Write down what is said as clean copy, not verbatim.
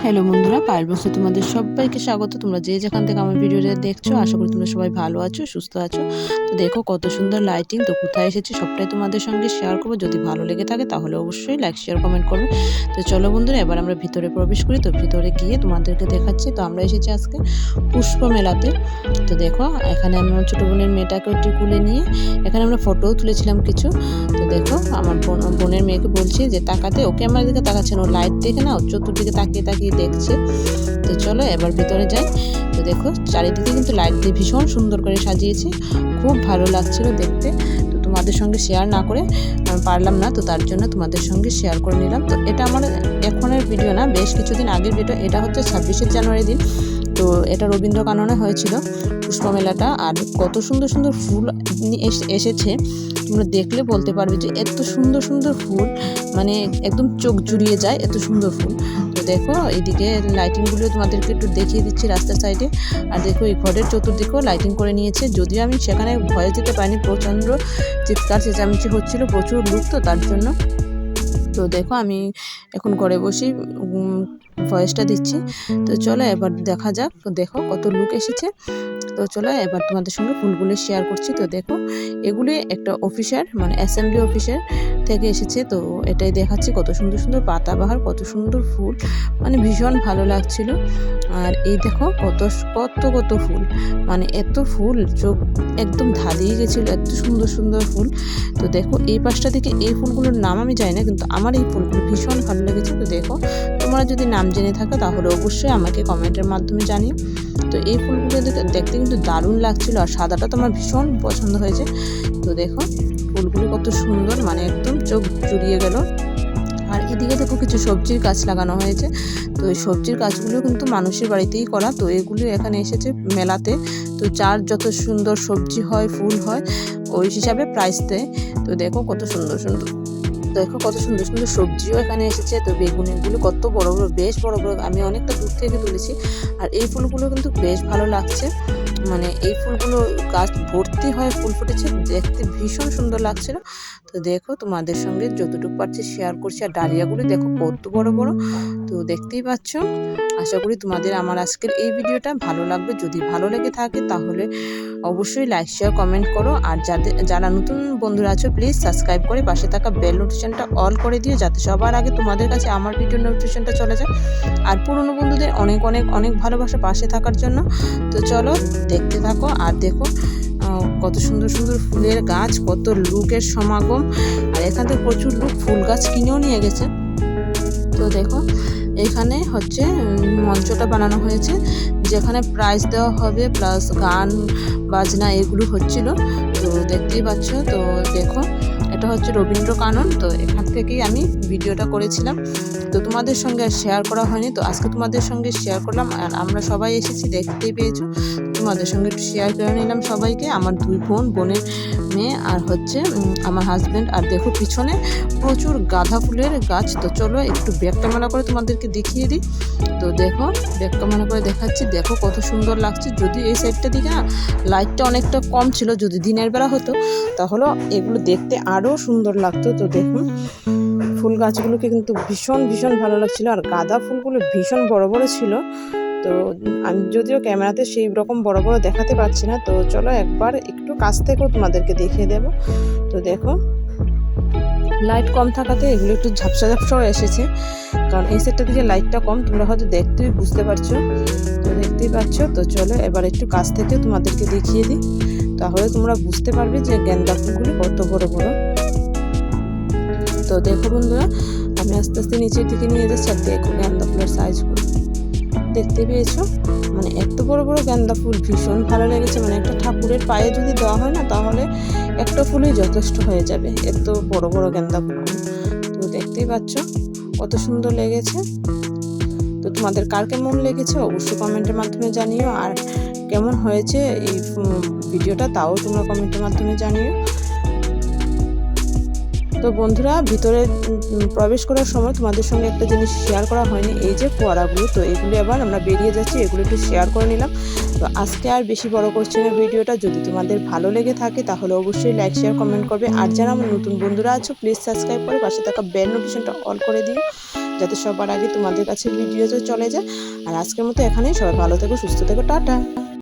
Hello বন্ধুরা, পায়েল বসে তোমাদের সবাইকে স্বাগত। তোমরা যে যেখান থেকে আমার ভিডিওটা দেখছো, আশা করি তোমরা সবাই ভালো আছো, সুস্থ আছো। তো দেখো কত সুন্দর লাইটিং। তো কোথায় এসেছি সবটাই তোমাদের সঙ্গে শেয়ার করবো। যদি ভালো লেগে থাকে তাহলে অবশ্যই লাইক শেয়ার কমেন্ট করবে। তো চলো বন্ধুরা, এবার আমরা ভিতরে প্রবেশ করি। তো ভিতরে গিয়ে তোমাদেরকে দেখাচ্ছি। তো আমরা এসেছি আজকে পুষ্প মেলাতে। তো দেখো এখানে আমার ছোটো বোনের মেয়েটাকে একটু কুলে নিয়ে এখানে আমরা ফটোও তুলেছিলাম কিছু। তো দেখো আমার বোনের মেয়েকে বলছি যে তাকাতে, ওকে আমার দিকে তাকাচ্ছে না, ও লাইট দেখে না চতুর্দিকে তাকিয়ে তাকিয়ে দেখছে। তো চলো এবার ভিতরে যাই। তো দেখো চারিদিকে কিন্তু লাইট দিয়ে ভীষণ সুন্দর করে সাজিয়েছে, খুব ভালো লাগছিল দেখতে। তো তোমাদের সঙ্গে শেয়ার না করে পারলাম না, তো তার জন্য তোমাদের সঙ্গে শেয়ার করে নিলাম। তো এটা আমার এখনের ভিডিও না, বেশ কিছুদিন আগের ভিডিও। এটা হচ্ছে 26শে জানুয়ারি দিন। তো এটা রবীন্দ্র কাননে হয়েছিল পুষ্প মেলাটা। আর কত সুন্দর সুন্দর ফুল এসেছে, তোমরা দেখলে বলতে পারবে যে এত সুন্দর সুন্দর ফুল, মানে একদম চোখ জুড়িয়ে যায়, এত সুন্দর ফুল। তো দেখো এইদিকে লাইটিংগুলো তোমাদেরকে একটু দেখিয়ে দিচ্ছি রাস্তার সাইডে। আর দেখো এই ঘরের চতুর্দিকেও লাইটিং করে নিয়েছে। যদিও আমি সেখানে ভয়ে যেতে পারিনি, প্রচণ্ড চিৎকার চেঁচামেচি হচ্ছিল, প্রচুর লোক, তো তার জন্য। তো দেখো আমি এখন ঘরে বসেই ভয়েসটা দিচ্ছি। তো চলো এবার দেখা যাক। দেখো কত লোক এসেছে। তো চলো এবার তোমাদের সঙ্গে ফুলগুলো শেয়ার করছি। তো দেখো এগুলি একটা অফিসার, মানে অ্যাসেম্বলি অফিসার থেকে এসেছে। তো এটাই দেখাচ্ছি, কত সুন্দর সুন্দর পাতাবাহার, কত সুন্দর ফুল, মানে ভীষণ ভালো লাগছিল। আর এই দেখো কত কত কত ফুল, মানে এত ফুল চোখ একদম ধাঁধিয়ে গেছিলো, এত সুন্দর সুন্দর ফুল। তো দেখো এই পাশটা থেকে এই ফুলগুলোর নাম আমি জানি না, কিন্তু আমার এই ফুলগুলো ভীষণ ভালো লেগেছে। তো দেখো তোমরা যদি নাম জেনে থাকো তাহলে অবশ্যই আমাকে কমেন্টের মাধ্যমে জানিও। তো এই ফুলগুলো দেখতে কিন্তু দারুণ লাগছিল, আর সাদাটা তো আমার ভীষণ পছন্দ হয়েছে। তো দেখো ফুলগুলো কত সুন্দর, মানে একদম চোখ জুড়িয়ে গেল। আর এদিকে দেখো কিছু সবজির গাছ লাগানো হয়েছে। তো এই সবজির গাছগুলো কিন্তু মানুষের বাড়িতেই করা। তো এগুলো এখানে এসেছে মেলাতে। তো যার যত সুন্দর সবজি হয়, ফুল হয়, ওই হিসাবে প্রাইস দেয়। তো দেখো কত সুন্দর সুন্দর, দেখো কত সুন্দর সুন্দর সবজিও এখানে এসেছে। তো বেগুনিগুলো কত বড় বড়, বেশ বড় বড়, আমি অনেকটা দূর থেকে তুলেছি। আর এই ফুলগুলো কিন্তু বেশ ভালো লাগছে, মানে এই ফুলগুলো গাছ ভর্তি হয়ে ফুল ফুটেছে, দেখতে ভীষণ সুন্দর লাগছিল। তো দেখো তোমাদের সঙ্গে যতটুকু পারছি শেয়ার করছি। আর ডালিয়াগুলো দেখো কত বড় বড়, তো দেখতেই পাচ্ছ। আশা করি তোমাদের আমার আজকের এই ভিডিওটা ভালো লাগবে। যদি ভালো লেগে থাকে তাহলে অবশ্যই লাইক শেয়ার কমেন্ট করো। আর যারা নতুন বন্ধুরা আছো প্লিজ সাবস্ক্রাইব করে পাশে থাকা বেল নোটিফিকেশনটা অল করে দিও, যাতে সবার আগে তোমাদের কাছে আমার ভিডিও নোটিফিকেশনটা চলে যায়। আর পুরনো বন্ধুদের অনেক অনেক অনেক ভালোবাসা পাশে থাকার জন্য। তো চলো দেখতে থাকো। আর দেখো কত সুন্দর সুন্দর ফুলের গাছ, কত লোকের সমাগম। আর এখান থেকে প্রচুর লোক ফুল গাছ কিনেও নিয়ে গেছে। তো দেখো এখানে হচ্ছে মঞ্চটা বানানো হয়েছে, যেখানে প্রাইজ দেওয়া হবে, প্লাস গান বাজনা এগুলো হচ্ছিল। তো দেখতেই পাচ্ছ। তো দেখো এটা হচ্ছে রবীন্দ্র কানন। তো এখান থেকেই আমি ভিডিওটা করেছিলাম। তো তোমাদের সঙ্গে আর শেয়ার করা হয়নি, তো আজকে তোমাদের সঙ্গে শেয়ার করলাম। আর আমরা সবাই এসেছি, দেখতেই পেয়েছো। তোমাদের সঙ্গে একটু শেয়ার করে নিলাম সবাইকে, আমার দুই বোনের মেয়ে আর হচ্ছে আমার হাজব্যান্ড। আর দেখো পিছনে প্রচুর গাঁদা ফুলের গাছ। তো চলো একটু ব্যাক ক্যামেরা করে তোমাদেরকে দেখিয়ে দিই। তো দেখো ব্যাক ক্যামেরা করে দেখাচ্ছি, দেখো কত সুন্দর লাগছে। যদি এই সাইডটা দিকে না লাইটটা অনেকটা কম ছিল, যদি দিনের বেলা হতো তাহলে এগুলো দেখতে আরও সুন্দর লাগতো। তো দেখুন ফুল গাছগুলোকে কিন্তু ভীষণ ভীষণ ভালো লাগছিল। আর গাঁদা ফুলগুলো ভীষণ বড় বড় ছিল। তো আমি যদিও ক্যামেরাতে সেই রকম বড় বড় দেখাতে পারছি না। তো চলো একবার একটু কাছ থেকেও তোমাদেরকে দেখিয়ে দেব। তো দেখো লাইট কম থাকাতে এগুলো একটু ঝাপসা ঝাপসাও এসেছে, কারণ এই সেটটা দিকে লাইটটা কম, তোমরা হয়তো দেখতেই বুঝতে পারছো। তো দেখতেই পাচ্ছ। তো চলো এবার একটু কাছ থেকে তোমাদেরকে দেখিয়ে দিই, তাহলে তোমরা বুঝতে পারবে যে গেন্দা ফুলগুলি কত বড় বড়। তো দেখো বন্ধুরা আমি আস্তে আস্তে নিচের দিকে নিয়ে যাচ্ছি। আর দেখো গেন্দা ফুলের সাইজগুলো দেখতে পেয়েছো, মানে এত বড় বড় গেন্দা ফুল, ভীষণ ভালো লেগেছে। মানে একটা ঠাকুরের পায়ে যদি দেওয়া হয় না, তাহলে একটা ফুলই যথেষ্ট হয়ে যাবে, এত বড় বড় গেন্দা ফুলগুলো। তো দেখতেই পাচ্ছ কত সুন্দর লেগেছে। তো তোমাদের কার কেমন লেগেছে অবশ্যই কমেন্টের মাধ্যমে জানিও। আর কেমন হয়েছে এই ভিডিওটা তাও তোমরা কমেন্টের মাধ্যমে জানিও। তো বন্ধুরা ভিতরে প্রবেশ করার সময় তোমাদের সঙ্গে একটা জিনিস শেয়ার করা হয়নি, এই যে ফোয়ারাগুলো। তো এগুলো এবার আমরা বেরিয়ে যাচ্ছি, এগুলো একটু শেয়ার করে নিলাম। তো আজকে আর বেশি বড় করছি না ভিডিওটা। যদি তোমাদের ভালো লেগে থাকে তাহলে অবশ্যই লাইক শেয়ার কমেন্ট করবে। আর যারা আমার নতুন বন্ধুরা আছো প্লিজ সাবস্ক্রাইব করে পাশে থাকা বেল নোটিফিকেশনটা অল করে দিও, যাতে সবার আগে তোমাদের কাছে ভিডিওতে চলে যায়। আর আজকের মতো এখানেই, সবাই ভালো থেকো, সুস্থ থেকো, টাটা।